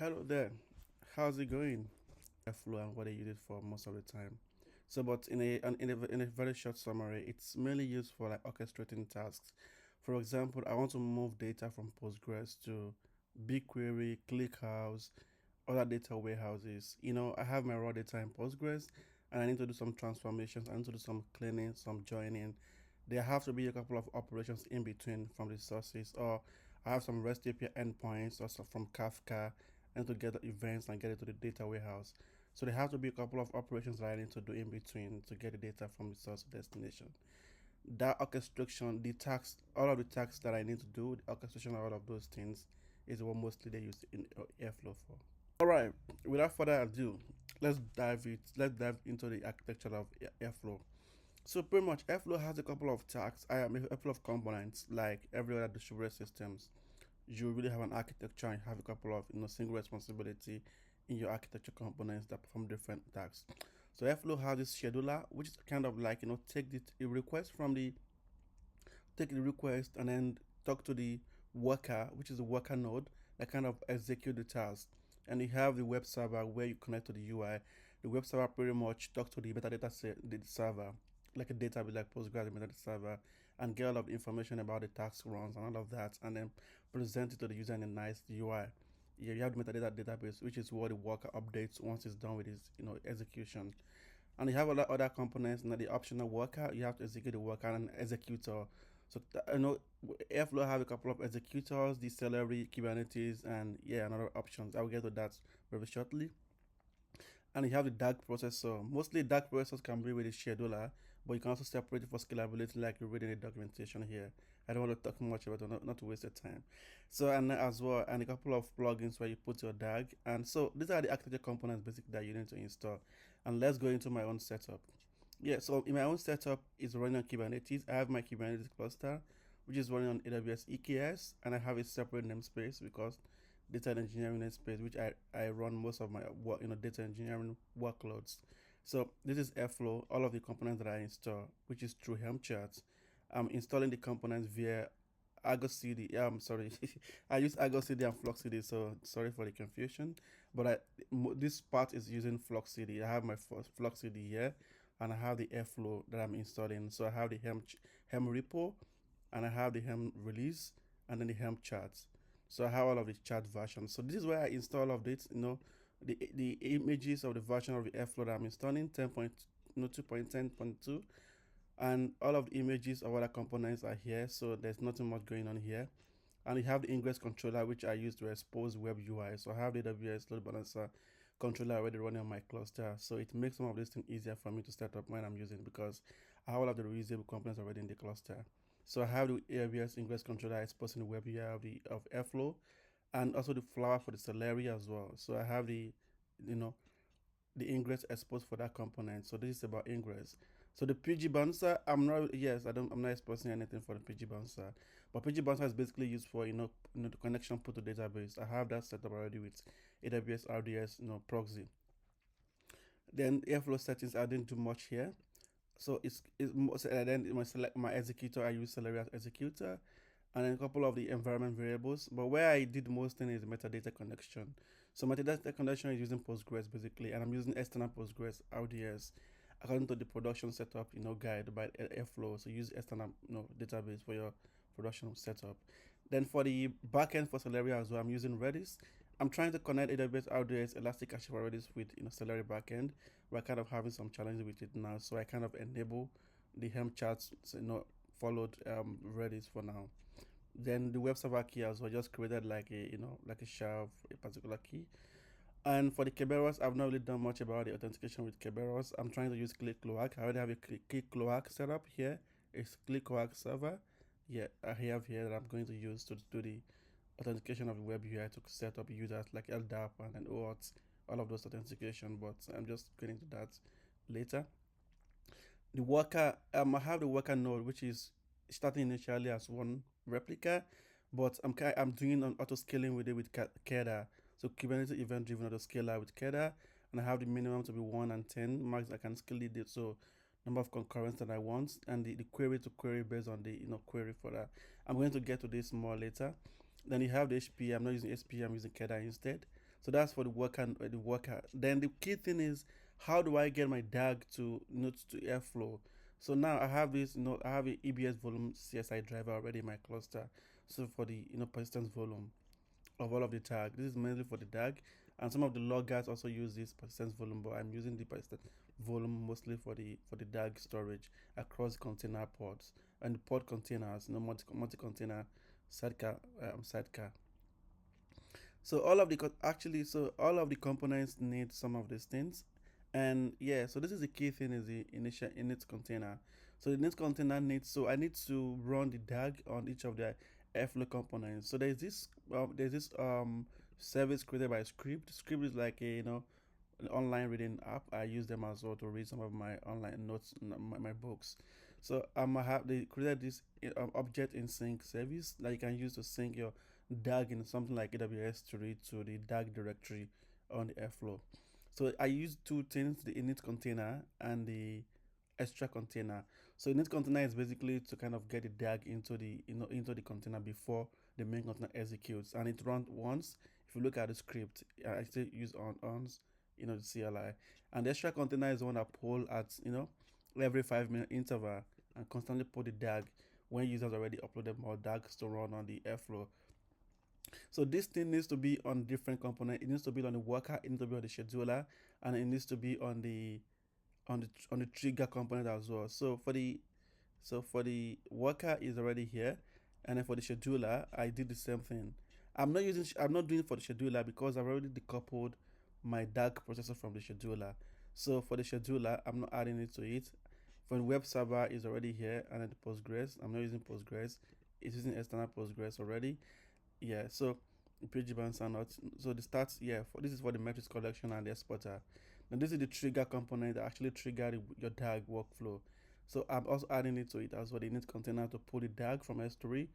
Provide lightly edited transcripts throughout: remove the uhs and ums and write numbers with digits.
Hello there. How's it going? Airflow and what I use it for most of the time. So, but in a very short summary, it's mainly used for like orchestrating tasks. For example, I want to move data from Postgres to BigQuery, ClickHouse, other data warehouses. I have my raw data in Postgres, and I need to do some transformations. I need to do some cleaning, some joining. There have to be a couple of operations in between from the sources, or I have some REST API endpoints also from Kafka, and to get the events and get it to the data warehouse. So there have to be a couple of operations that I need to do in between to get the data from the source to destination. That orchestration, the tasks, all of the tasks that I need to do, the orchestration of all of those things is what mostly they use in Airflow for. All right, without further ado, let's dive into the architecture of Airflow. So pretty much Airflow has a couple of tasks, a couple of components like every other distributed systems. You really have an architecture and you have a couple of single responsibility in your architecture components that perform different tasks. So Airflow has this scheduler, which is kind of like take the request from the take the request and then talk to the worker, which is the worker node that kind of execute the task. And you have the web server where you connect to the UI. The web server pretty much talk to the metadata the server, like a database like Postgres metadata server, and get all of the information about the task runs and all of that, and then present it to the user in a nice UI. Yeah, you have the metadata database, which is what the worker updates once it's done with his execution. And you have other components. The optional worker, you have to execute the worker and executor. So Airflow have a couple of executors, the Celery, Kubernetes, and yeah, another options. I will get to that very shortly. And you have the dark processor. Mostly dark processors can be with a scheduler, but you can also separate it for scalability, like you read in the documentation here. I don't want to talk much about it, not to waste your time. So and as well, and a couple of plugins where you put your DAG. And so these are the architecture components basically that you need to install. And let's go into my own setup. Yeah, so in my own setup is running on Kubernetes. I have my Kubernetes cluster, which is running on AWS EKS, and I have a separate namespace because data engineering namespace, which I run most of my work, data engineering workloads. So this is Airflow, all of the components that I install, which is through Helm charts. I'm installing the components via Argo CD. Yeah, I'm sorry. I use Argo CD and Flux CD, so sorry for the confusion. But this part is using Flux CD. I have my Flux CD here, and I have the Airflow that I'm installing. So I have the Helm repo, and I have the Helm release, and then the Helm charts. So I have all of the chart versions. So this is where I install all of this. The images of the version of the Airflow that I'm installing, 2.10.2, and all of the images of other components are here. So there's nothing much going on here. And we have the ingress controller, which I use to expose web UI. So I have the AWS load balancer controller already running on my cluster. So it makes some of this thing easier for me to set up when I'm using it because I have all of the reusable components already in the cluster. So I have the AWS ingress controller exposing the web UI of Airflow, and also the flower for the Celery as well. So I have you know, the ingress exposed for that component. So this is about ingress. So the PG bouncer, I'm not exposing anything for the PG bouncer, but PG bouncer is basically used for the connection put to database. I have that set up already with AWS RDS proxy. Then Airflow settings, I didn't do much here. So then in my executor, I use Celery as executor, and then a couple of the environment variables. But where I did most thing is metadata connection. So metadata connection is using Postgres basically, and I'm using external Postgres RDS according to the production setup guide by Airflow. So use external database for your production setup. Then for the backend for Celery as well, I'm using Redis. I'm trying to connect AWS RDS Elastic Cache for Redis with Celery backend. We're kind of having some challenges with it now, so I kind of enable the Helm charts, followed Redis for now. Then the web server key as well, just created like a shell, a particular key. And for the Kerberos, I've not really done much about the authentication with Kerberos. I'm trying to use ClickCloak. I already have a ClickCloak set up here. It's ClickCloak server. Yeah, I have here that I'm going to use to do the authentication of the web UI to set up users like LDAP and OAuth, all of those authentication. But I'm just getting to that later. The worker, I have the worker node, which is starting initially as one replica, but I'm doing an auto scaling with it with Keda. So Kubernetes event driven auto scaler with Keda, and I have the minimum to be 1 and 10 max. I can scale it so number of concurrents that I want, and the query to query based on the query for that. I'm going to get to this more later. Then you have the HP. I'm not using HP. I'm using Keda instead. So that's for the worker. The worker. Then the key thing is how do I get my DAG to to Airflow? So now I have this, I have a EBS volume CSI driver already in my cluster. So for the persistence volume of all of the tag, this is mainly for the DAG, and some of the loggers also use this persistence volume, but I'm using the persistence volume mostly for the DAG storage across container pods and the pod containers, multi container sidecar. So all of the actually, so all of the components need some of these things, and yeah, so this is the key thing is the initial init container. So the init container needs, so I need to run the DAG on each of the Airflow components. So there's this service created by Script. Script is like a an online reading app. I use them as well to read some of my online notes, my books. So I have they created this object in sync service that you can use to sync your DAG in something like AWS to read to the DAG directory on the Airflow. So I use two things: the init container and the extra container. So init container is basically to kind of get the DAG into the into the container before the main container executes, and it runs once. If you look at the script, I still use ons, the CLI, and the extra container is the one that pull at every 5 minute interval and constantly put the DAG when users already uploaded more DAGs to run on the Airflow. So this thing needs to be on different component. It needs to be on the worker, it needs to be on the scheduler, and it needs to be on the trigger component as well. So for the worker is already here, and then for the scheduler, I did the same thing. I'm not doing it for the scheduler because I've already decoupled my DAG processor from the scheduler. So for the scheduler, I'm not adding it to it. For the web server is already here, and then the Postgres. I'm not using Postgres. It's using external Postgres already. Yeah, so page bands are not, so the stats, yeah, for this is for the metrics collection and the exporter. Now this is the trigger component that actually trigger your DAG workflow. So I'm also adding it to it as well. The init container to pull the DAG from S3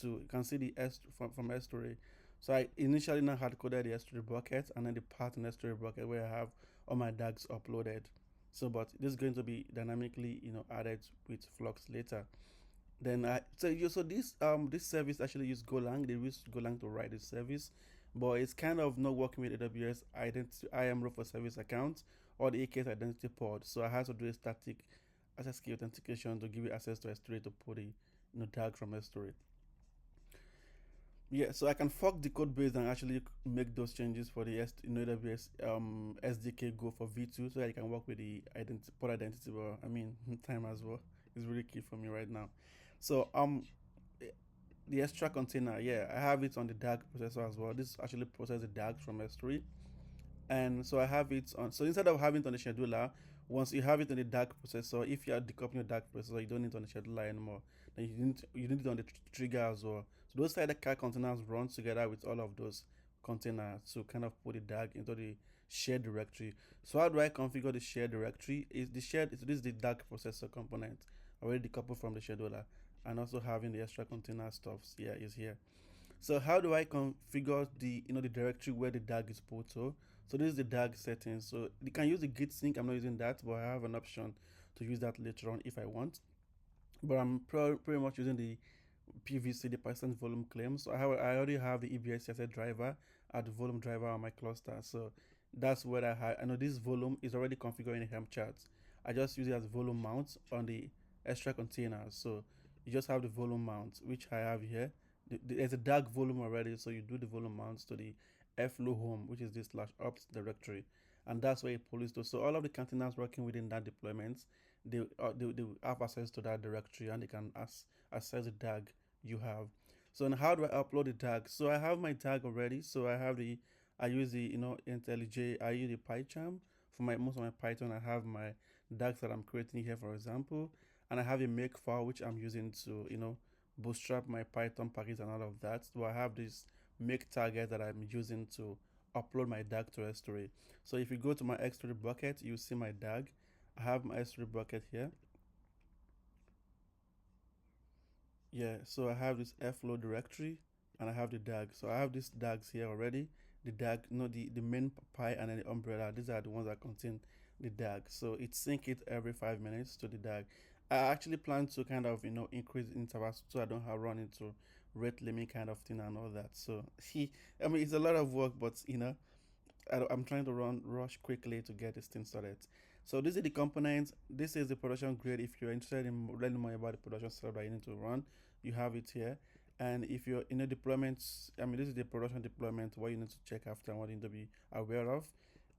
to, you can see the S from S3. So I initially now hard coded the S3 bucket and then the path in S3 bucket where I have all my DAGs uploaded. So but this is going to be dynamically added with Flux later. Then this service actually use Golang. They use Golang to write this service, but it's kind of not working with AWS identity IAM role for service account or the AKS identity pod. So I had to do a static access key authentication to give you access to S3 to put the tag from S3. Yeah, so I can fork the code base and actually make those changes for the AWS SDK Go for V2, so that I can work with the pod identity. But I mean, time as well is really key for me right now. So the extra container, yeah, I have it on the DAG processor as well. This actually processes the DAG from S3, and so I have it on. So instead of having it on the scheduler, once you have it on the DAG processor, if you are decoupling your DAG processor, you don't need it on the scheduler anymore. Then you need it on the trigger as well. So those sidecar containers run together with all of those containers to kind of put the DAG into the shared directory. So how do I configure the shared directory? Is the shared? So this is the DAG processor component already decoupled from the scheduler, and also having the extra container stuffs here is here. So how do I configure the directory where the DAG is put to? So this is the DAG settings. So you can use the git sync. I'm not using that, but I have an option to use that later on if I want. But I'm pretty much using the PVC, the Python volume claim. So I already have the EBS CSS driver at the volume driver on my cluster. So that's what I have. I know this volume is already configured in the Helm chart. I just use it as volume mount on the extra containers. So you just have the volume mount, which I have here. There's a DAG volume already, so you do the volume mounts to the Airflow home, which is this /ops directory, and that's where it pulls to. So all of the containers working within that deployment, they have access to that directory, and they can access the DAG you have. So and how do I upload the DAG? So I have my DAG already. So I use the IntelliJ. I use the PyCharm for my most of my Python. I have my DAGs that I'm creating here, for example, and I have a make file which I'm using to bootstrap my Python package and all of that. So I have this make target that I'm using to upload my DAG to S3. So if you go to my S3 bucket, you see my DAG. I have my S3 bucket here. Yeah, so I have this Airflow directory and I have the DAG. So I have these DAGs here already. The DAG, no, the main pie and then the umbrella. These are the ones that contain the DAG. So it sync it every 5 minutes to the DAG. I actually plan to kind of increase intervals so I don't have run into rate limit kind of thing and all that. So I mean it's a lot of work, but I'm trying to rush quickly to get this thing started. So this is the components. This is the production grade. If you're interested in learning more about the production setup that you need to run, you have it here. And if you're in a deployment, I mean, this is the production deployment, what you need to check after and what you need to be aware of.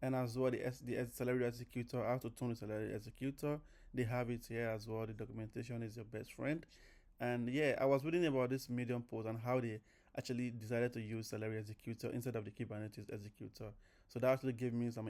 And as well, the celery executor, how to tune the celery executor. They have it here as well. The documentation is your best friend. And yeah, I was reading about this Medium post and how they actually decided to use Celery Executor instead of the Kubernetes Executor. So that actually gave me some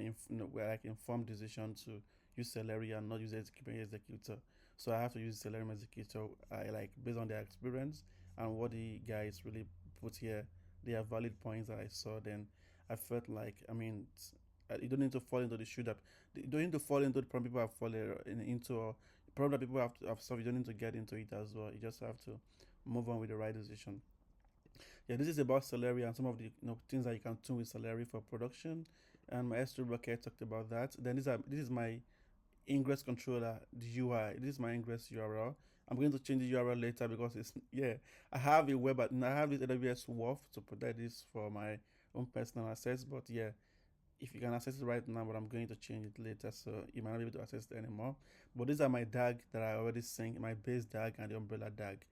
like informed decision to use Celery and not use Kubernetes Executor. So I have to use Celery Executor. I like based on their experience and what the guys really put here. They are valid points that I saw. Then I felt like you don't need to fall into the shoe that you don't need to fall into the problem people have fallen into. Or problem that people have solved. You don't need to get into it as well. You just have to move on with the right decision. Yeah, this is about Celery and some of the things that you can tune with Celery for production. And my S3 bucket talked about that. Then this is my ingress controller, the UI. This is my ingress URL. I'm going to change the URL later because it's yeah. I have a web, I have this AWS WAF to protect this for my own personal access. But yeah, if you can access it right now, but I'm going to change it later, so you might not be able to access it anymore. But these are my DAG that I already synced, my base DAG and the umbrella DAG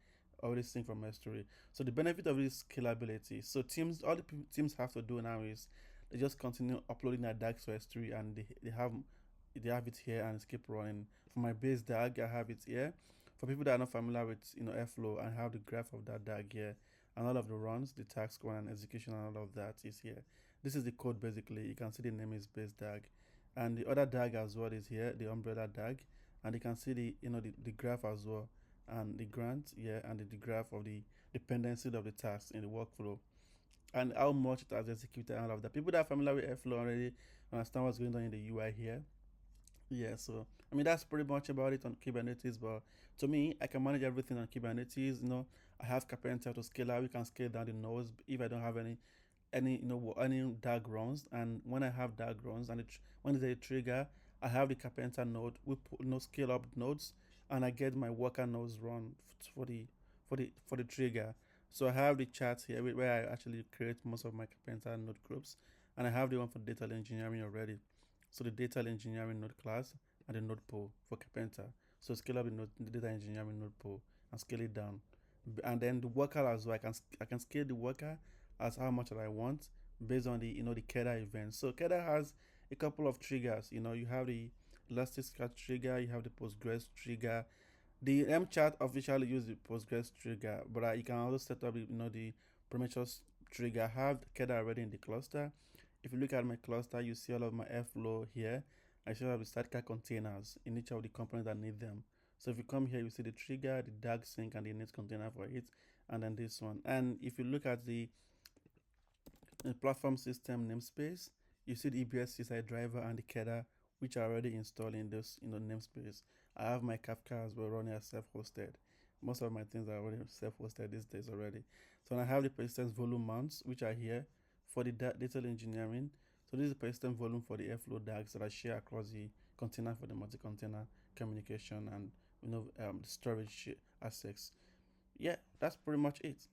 already synced from S3. So the benefit of this scalability. So all the teams have to do now is they just continue uploading their DAGs to S3 and they have it here and it's keep running. For my base DAG, I have it here. For people that are not familiar with Airflow, I have the graph of that DAG here, and all of the runs, the task one and execution and all of that is here. This is the code basically. You can see the name is base DAG, and the other DAG as well is here, the umbrella DAG, and you can see the graph as well, and the grant here, and the graph of the dependency of the tasks in the workflow, and how much it has executed and all of that. People that are familiar with Airflow already understand what's going on in the UI here. Yeah, so that's pretty much about it on Kubernetes. But to me, I can manage everything on Kubernetes. I have Carpenter to scale out. We can scale down the nodes if I don't have any DAG runs. And when I have DAG runs and when there's a trigger, I have the Carpenter node. We put scale up nodes, and I get my worker nodes run for the trigger. So I have the chart here where I actually create most of my Carpenter node groups, and I have the one for data engineering already. So the data engineering node class and the node pool for Carpenter. So scale up the data engineering node pool and scale it down. And then the worker as well. I can scale the worker as how much that I want based on the Keda event. So Keda has a couple of triggers. You have the Elasticsearch trigger, you have the Postgres trigger. The mchat officially use the Postgres trigger, but you can also set up the Prometheus trigger. I have Keda already in the cluster. If you look at my cluster, you see all of my Airflow here. I should have the Sidecar containers in each of the components that need them. So if you come here, you see the trigger, the DAG sync, and the init container for it, and then this one. And if you look at the platform system namespace, you see the EBS CSI driver and the Keda, which are already installed in this namespace. I have my Kafka as well running as self-hosted. Most of my things are already self-hosted these days already. So I have the persistence volume mounts, which are here for the data engineering. So this is the persistent volume for the Airflow DAGs that I share across the container for the multi-container communication and storage assets. Yeah, that's pretty much it.